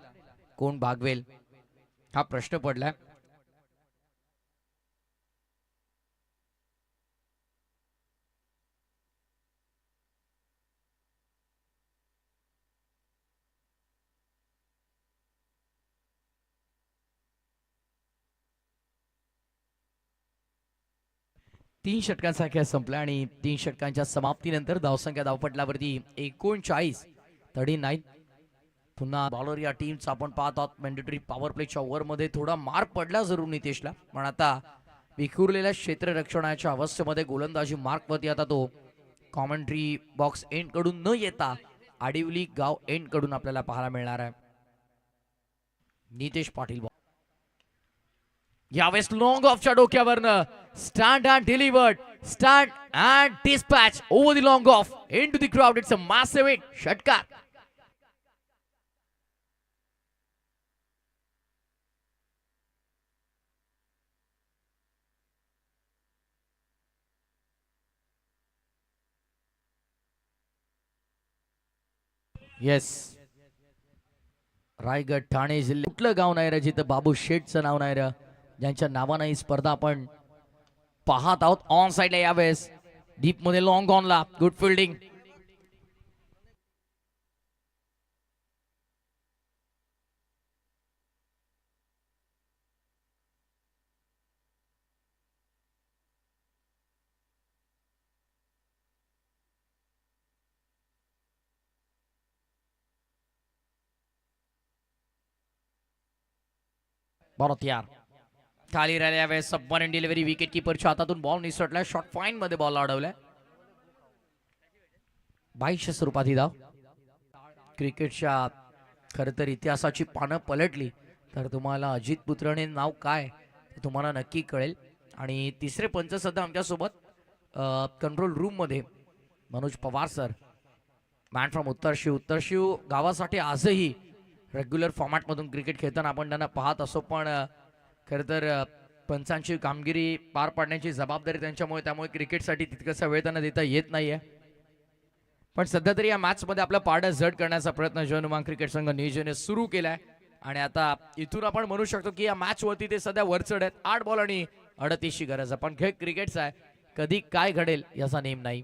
कोण भागवेल हा प्रश्न पडलाय. तीन षटकांचा खेळ संपला आणि 3 षटकांच्या समाप्तीनंतर धावसंख्या धावपटलावरती 39 39. पुन्हा बॉलर या टीमचा आपण पाहत आहोत. मॅन्डेटरी पॉवर प्लेच्या ओव्हरमध्ये थोडा मार पडला जरूर नितेशला, पण आता विखुरलेल्या क्षेत्ररक्षणाच्या अवस्थेमध्ये गोलंदाजी मार्कवरती आता तो कॉमेंट्री बॉक्स एंड कडून न येता आडिवली गाव एंड कडून आपल्याला पाहायला मिळणार आहे. नितेश पाटील यावेळेस लॉंग ऑफच्या डोक्यावरनं stand and delivered, stand and dispatch over the long off into the crowd. It's a massive hit. षटकार. येस, रायगड ठाणे जिल्ह्यात कुठलं गाव नाही रे जिथं बाबू शेठचं नाव नाही रे, ज्यांच्या नावानं ही स्पर्धा आपण पाहत आहोत. ऑन साइडला यावेळेस डीप मध्ये लॉंग ऑनला गुड फिल्डिंग. बरोबर यार, खाली राहिल्या यावेळेस सबमरीन डिलिव्हरी. विकेट किपरच्या हातातून बॉल निसटला. शॉर्ट फाईन मध्ये बॉल अडवलाय. 2200 स्वरूपात ही धाव. क्रिकेटच्या खर तर इतिहासाची पानं पलटली तर तुम्हाला अजित पुत्रणे नाव काय ते तुम्हाला नक्की कळेल. आणि तिसरे पंच सध्या आमच्यासोबत कंट्रोल रूम मध्ये Manoj Pawar sir, man from उत्तर गावासाठी आजही रेग्युलर फॉर्मॅटमधून क्रिकेट खेळताना आपण त्यांना पाहत असो. पण खरं तर पंचांची कामगिरी पार पाडण्याची जबाबदारी त्यांच्यामुळे, त्यामुळे क्रिकेटसाठी तितकासा वेळ त्यांना देता येत नाहीये. पण सध्या तरी या मॅच मध्ये आपला पारडं जड करण्याचा प्रयत्न जनुमान क्रिकेट संघ नियोजने सुरू केलाय. आणि आता इथून आपण म्हणू शकतो की या मॅच वरती ते सध्या वरचढ आहेत. 8 बॉल आणि 38 ची गरज आहे. पण खेळ क्रिकेटचा आहे, कधी काय घडेल याचा नेम नाही.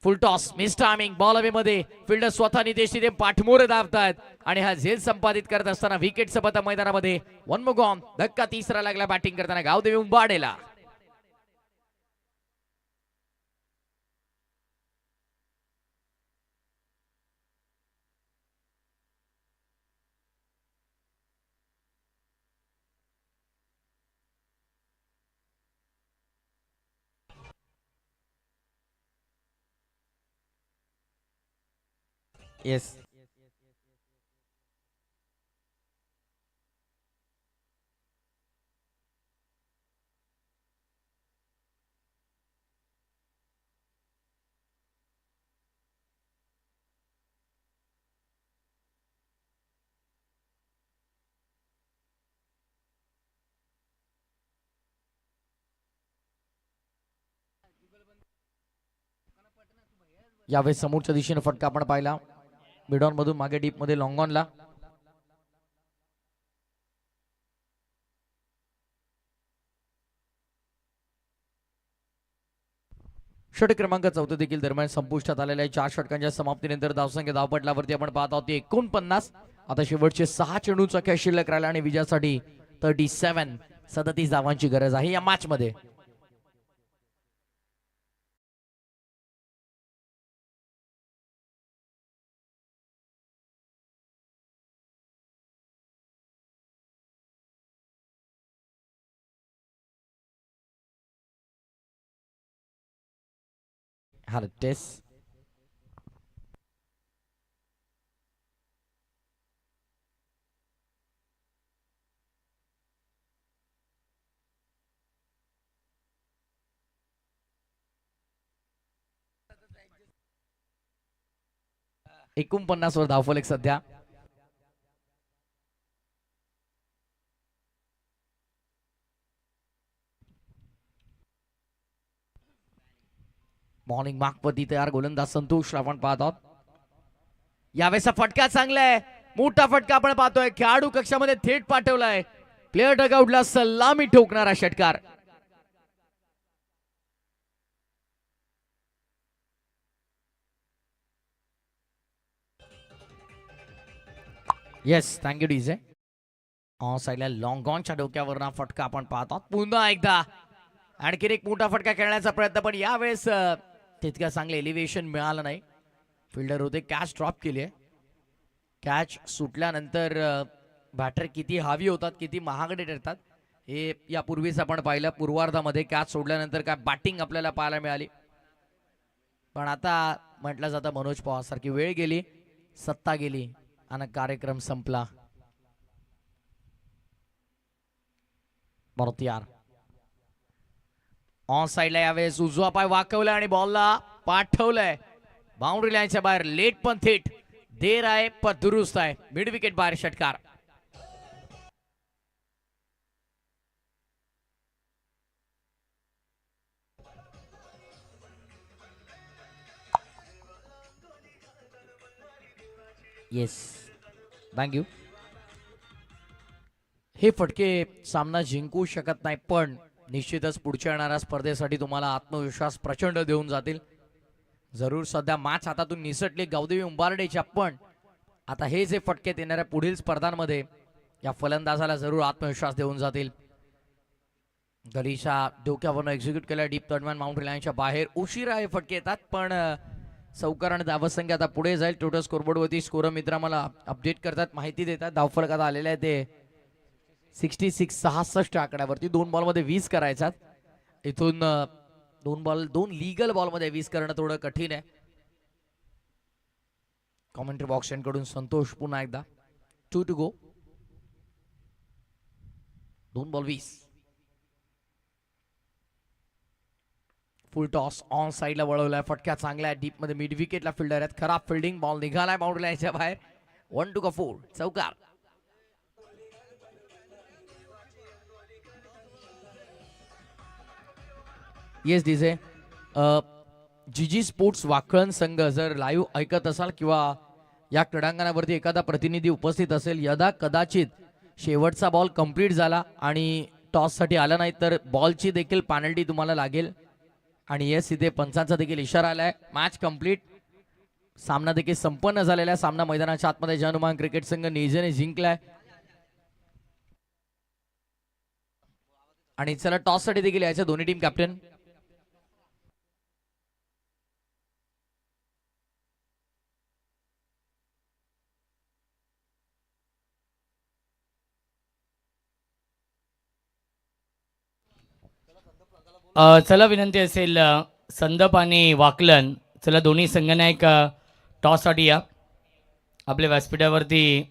फुल टॉस, मिस टायमिंग. बॉल हवे मध्ये. फिल्डर स्वतः नितेश तिथे पाठमोरे धावतायत आणि हा झेल संपादित करत असताना विकेट सपत मैदानामध्ये. One more gone. धक्का तिसरा लागला बॅटिंग करताना गावदेवी उंबाडेला. येस, यावेळेस समोरच्या दिशेने फटका आपण पाहिला. मिडॉन मधून मागे डीप मध्ये लॉंग ऑनला. षटक क्रमांक 14 देखील दरम्यान संपुष्टात आलेल्या 4 षटकांच्या समाप्तीनंतर धावसंख्या धावपटलावरती आपण पाहत आहोत 49. आता शेवटचे 6 चेंडूचा खेळ शिल्लक राहिला आणि विजयासाठी 37 धावांची गरज आहे या मॅच मध्ये. had a test. वर धावफलक सध्या. मॉर्निंग मार्कवरती तयार गोलंदाज संतोष आपण पाहत आहोत. यावेळेचा फटका चांगला आहे, मोठा फटका आपण पाहतोय. खेळाडू कक्षामध्ये थेट पाठवलाय. प्लेअर डगआउटला सलामी ठोकणारा षटकार. Yes, thank you DJ. साईडला लॉंगॉनच्या डोक्यावरना फटका आपण पाहत आहोत. पुन्हा एकदा आणखीन एक मोठा फटका खेळण्याचा प्रयत्न, पण यावेळेस तितकं चांगलं एलिव्हेशन मिळालं नाही. फिल्डर होते, कॅच ड्रॉप केली आहे. कॅच सुटल्यानंतर बॅटर किती हावी होतात, किती महागडे ठरतात हे यापूर्वीच आपण पाहिलं. पूर्वार्धामध्ये कॅच सोडल्यानंतर काय बॅटिंग आपल्याला पाहायला मिळाली, पण आता म्हटलं जातं मनोज पवार सारखी वेळ गेली, सत्ता गेली आणि कार्यक्रम संपला. बरोबर ऑन साईडला यावेळेस उजवा पाय वाकवला आणि बॉलला पाठवलंय बाउंड्री लाईनच्या बाहेर. लेट पण थेट, देर आहे पण दुरुस्त आहे. मिड विकेट बाहेर षटकार. Yes, thank you. हे फटके सामना जिंकू शकत नाही, पण निश्चितच पुढच्या येणाऱ्या स्पर्धेसाठी तुम्हाला आत्मविश्वास प्रचंड देऊन जातील. जरूर सध्या मॅच हातातून निसटली गावदेवी उंबारडेच्या, पण आता हे जे फटके येणाऱ्या पुढील स्पर्धांमध्ये या फलंदाजाला जरूर आत्मविश्वास देऊन जातील. गलीच्या डोक्यावरून एक्झिक्यूट केल्या डीप थर्डमॅन बाउंड्री लाईनच्या बाहेर. उशिरा हे फटके येतात, पण चौकाराने धावसंख्या आता पुढे जाईल. टोटल स्कोरबोर्ड वरती स्कोर मित्र मला अपडेट करतात, माहिती देतात. धावफलक आता आलेले आहे ते 66 आकड्यावरती. 2 बॉलमध्ये 20 करायच्यात. इथून 2 लीगल बॉलमध्ये 20 करणं थोडं कठीण आहे. कॉमेंट्री बॉक्स कडून संतोष पुन्हा एकदा. 2 to go. 2 ball 20. Full toss on साईडला वळवलाय. फटक्या चांगला आहे. डीप मध्ये मिड विकेटला फिल्डर आहेत. खराब फिल्डिंग, बॉल निघालाय बाउंड्री लाईनच्या बाहेर. 1 to 4 चौकार. Yes DJ. जीजी स्पोर्ट्स वाकळण संघ जर लाईव्ह ऐकत असाल किंवा या क्रीडांगणावरती एखादा प्रतिनिधी उपस्थित असेल, यदा कदाचित शेवटचा बॉल कंप्लीट झाला आणि टॉससाठी आला नाही तर बॉलची देखील पेनल्टी तुम्हाला लागेल. आणि येस, इथे पंचांचा देखील इशारा आलाय. मॅच कंप्लीट, सामना देखील संपन्न झालेला. सामना मैदानाच्या आतमध्ये जनमान क्रिकेट संघ निजेने जिंकलाय. आणि चला टॉस साठी देखील यायचं दोन्ही टीम कॅप्टन. चला विनंती असेल संदप आणि वाकलन, चला दोन्ही संघनायक टॉससाठी या. आपल्या व्यासपीठावरती